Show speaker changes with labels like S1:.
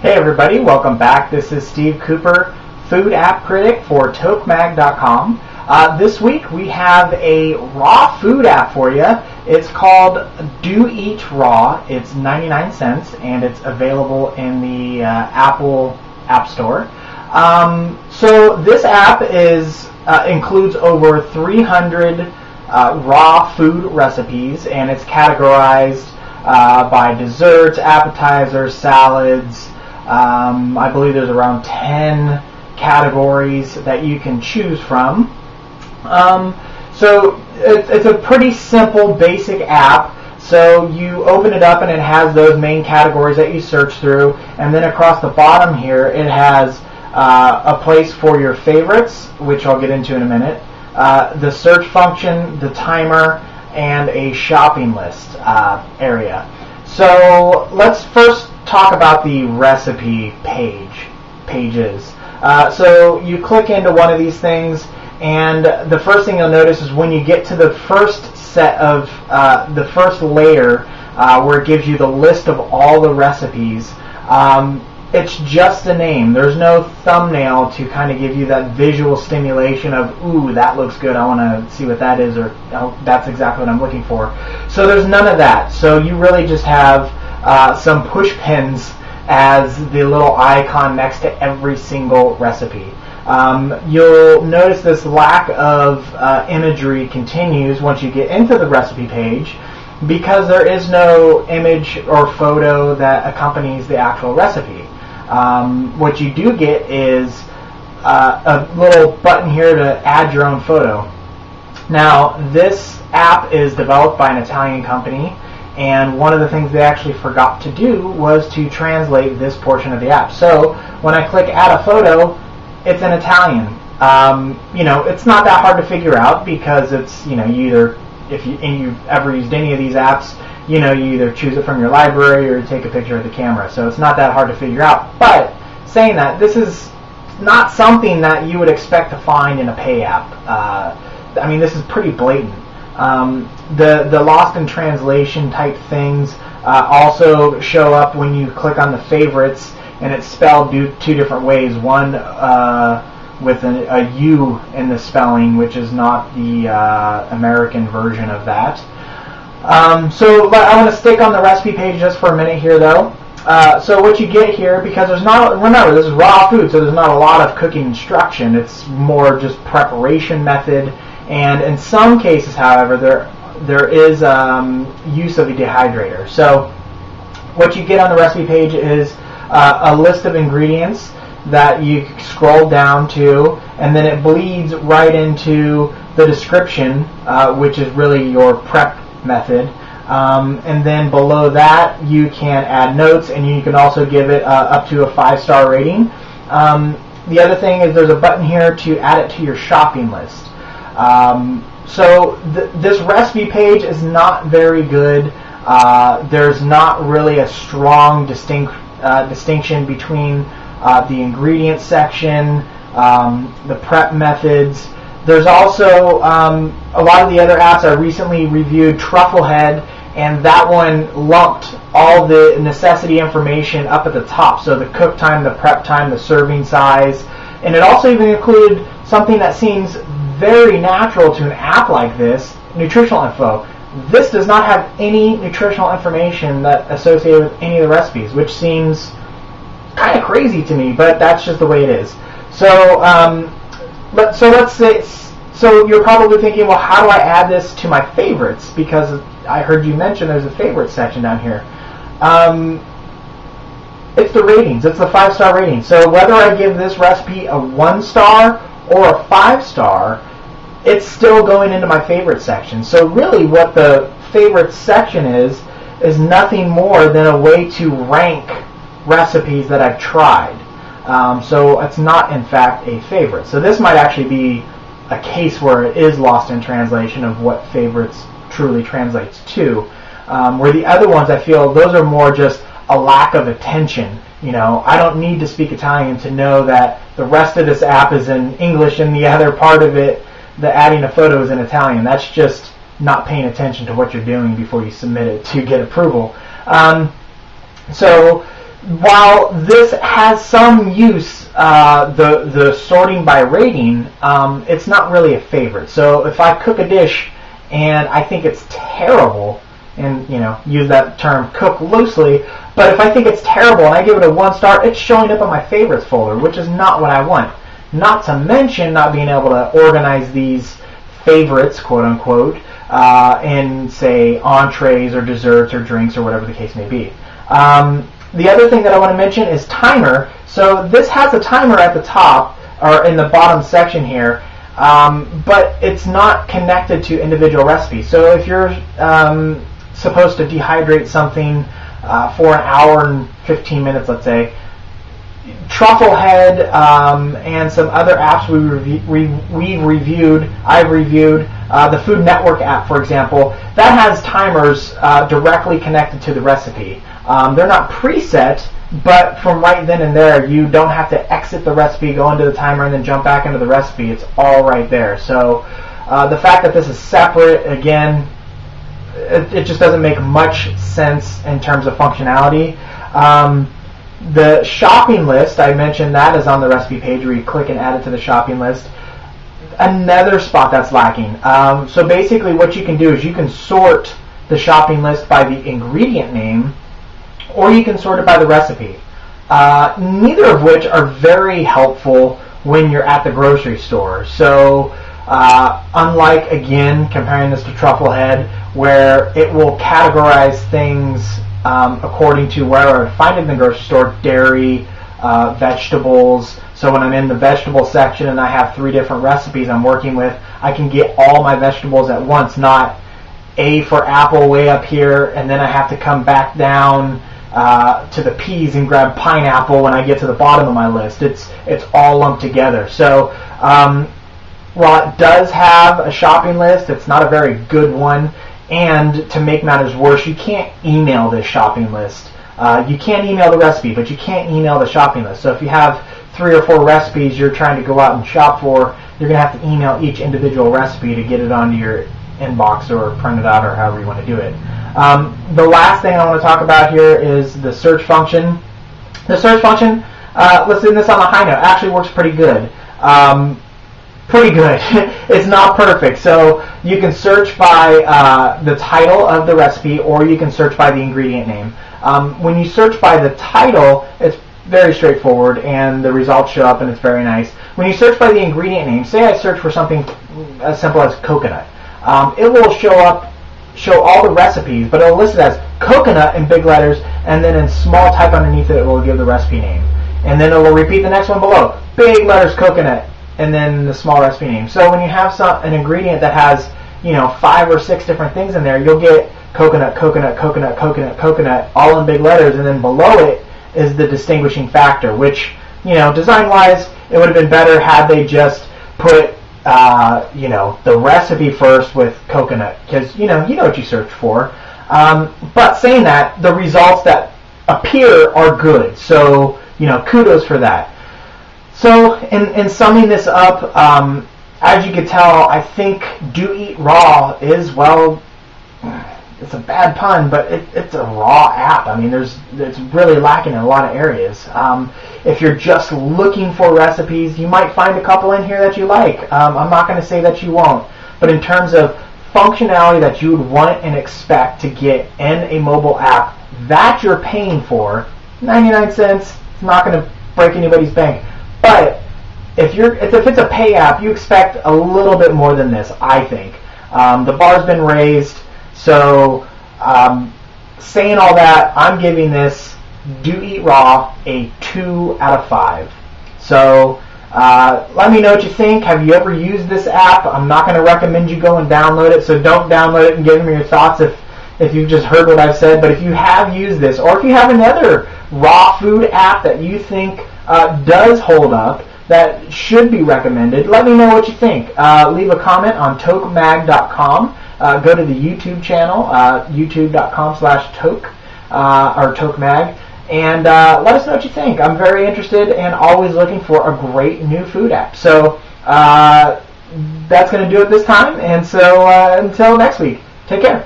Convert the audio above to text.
S1: Hey everybody, welcome back. This is Steve Cooper, food app critic for Tokemag.com. This week we have a raw food app for you. It's called Do Eat Raw. It's 99 cents and it's available in the Apple App Store. So this app includes over 300 raw food recipes, and it's categorized by desserts, appetizers, salads. I believe there's around 10 categories that you can choose from. So it's a pretty simple, basic app. So you open it up and it has those main categories that you search through, and then across the bottom here it has a place for your favorites, which I'll get into in a minute, the search function, the timer, and a shopping list area. So let's first talk about the recipe pages. So you click into one of these things, and the first thing you'll notice is when you get to the first set of the first layer where it gives you the list of all the recipes, it's just a name. There's no thumbnail to kind of give you that visual stimulation of, ooh, that looks good, I want to see what that is, or oh, that's exactly what I'm looking for. So there's none of that. So you really just have some push pins as the little icon next to every single recipe. You'll notice this lack of imagery continues once you get into the recipe page, because there is no image or photo that accompanies the actual recipe. What you do get is a little button here to add your own photo. Now, this app is developed by an Italian company, and one of the things they actually forgot to do was to translate this portion of the app. So when I click add a photo, it's in Italian. It's not that hard to figure out, because it's, you either, if you've ever used any of these apps, you either choose it from your library or take a picture of the camera. So it's not that hard to figure out. But saying that, this is not something that you would expect to find in a pay app. This is pretty blatant. The lost in translation type things also show up when you click on the favorites, and it's spelled two different ways. One with a U in the spelling, which is not the American version of that. So I want to stick on the recipe page just for a minute here, though. So what you get here, because remember, this is raw food, so there's not a lot of cooking instruction. It's more just preparation method, and in some cases, however, there is use of a dehydrator. So what you get on the recipe page is a list of ingredients that you scroll down to, and then it bleeds right into the description, which is really your prep method. And then below that you can add notes, and you can also give it up to a 5-star rating. The other thing is there's a button here to add it to your shopping list. So this recipe page is not very good. There's not really a strong distinction between the ingredient section, the prep methods. There's also a lot of the other apps. I recently reviewed Trufflehead, and that one lumped all the necessity information up at the top. So the cook time, the prep time, the serving size, and it also even included something that seems very natural to an app like this, nutritional info. This does not have any nutritional information that associated with any of the recipes, which seems kind of crazy to me, but that's just the way it is. So let's say, so you're probably thinking, well, how do I add this to my favorites? Because I heard you mention there's a favorite section down here. It's the ratings. It's the 5-star rating. So whether I give this recipe a 1-star or a 5-star, it's still going into my favorite section. So really what the favorite section is nothing more than a way to rank recipes that I've tried. So it's not, in fact, a favorite. So this might actually be a case where it is lost in translation of what favorites truly translates to. Where the other ones, I feel, those are more just a lack of attention. I don't need to speak Italian to know that the rest of this app is in English and the other part of it, the adding a photo, is in Italian. That's just not paying attention to what you're doing before you submit it to get approval. So while this has some use, the sorting by rating, it's not really a favorite. So if I cook a dish and I think it's terrible, and use that term cook loosely, but if I think it's terrible and I give it a 1 star, it's showing up in my favorites folder, which is not what I want. Not to mention not being able to organize these favorites, quote unquote, in say entrees or desserts or drinks or whatever the case may be. The other thing that I want to mention is timer. So this has a timer at the top or in the bottom section here, but it's not connected to individual recipes. So if you're supposed to dehydrate something for an hour and 15 minutes, let's say, Trufflehead and some other apps I've reviewed, the Food Network app, for example, that has timers directly connected to the recipe. They're not preset, but from right then and there, you don't have to exit the recipe, go into the timer, and then jump back into the recipe. It's all right there. So the fact that this is separate, again, it just doesn't make much sense in terms of functionality. The shopping list, I mentioned that is on the recipe page where you click and add it to the shopping list. Another spot that's lacking. So basically what you can do is you can sort the shopping list by the ingredient name, or you can sort it by the recipe. Neither of which are very helpful when you're at the grocery store. So unlike, again, comparing this to Trufflehead, where it will categorize things according to where I find it in the grocery store: dairy, vegetables. So when I'm in the vegetable section and I have 3 different recipes I'm working with, I can get all my vegetables at once, not A for apple way up here, and then I have to come back down to the peas and grab pineapple when I get to the bottom of my list. It's all lumped together. So while it does have a shopping list, it's not a very good one. And to make matters worse, you can't email this shopping list. You can email the recipe, but you can't email the shopping list. So if you have 3 or 4 recipes you're trying to go out and shop for, you're going to have to email each individual recipe to get it onto your inbox or print it out or however you want to do it. The last thing I want to talk about here is the search function. The search function, let's end this on a high note, actually works pretty good. Pretty good. It's not perfect. So you can search by the title of the recipe, or you can search by the ingredient name. When you search by the title, it's very straightforward, and the results show up, and it's very nice. When you search by the ingredient name, say I search for something as simple as coconut, it will show all the recipes, but it will list it as coconut in big letters, and then in small type underneath it will give the recipe name. And then it will repeat the next one below, big letters coconut, and then the small recipe name. So when you have an ingredient that has 5 or 6 different things in there, you'll get coconut, coconut, coconut, coconut, coconut, all in big letters, and then below it is the distinguishing factor, which, design-wise, it would have been better had they just put, the recipe first with coconut, because, you know what you search for. But saying that, the results that appear are good, so, kudos for that. So, in summing this up, as you can tell, I think Do Eat Raw is, well, it's a bad pun, but it's a raw app. I mean, it's really lacking in a lot of areas. If you're just looking for recipes, you might find a couple in here that you like. I'm not going to say that you won't, but in terms of functionality that you would want and expect to get in a mobile app that you're paying for, 99 cents, it's not going to break anybody's bank. But if it's a pay app, you expect a little bit more than this, I think. The bar's been raised, so saying all that, I'm giving this Do Eat Raw a 2 out of 5. So let me know what you think. Have you ever used this app? I'm not going to recommend you go and download it, so don't download it and give me your thoughts if you've just heard what I've said. But if you have used this, or if you have another raw food app that you think does hold up, that should be recommended, let me know what you think. Leave a comment on tokemag.com. Go to the YouTube channel, youtube.com/toke, or tokemag, and let us know what you think. I'm very interested and always looking for a great new food app. So that's going to do it this time, and so until next week, take care.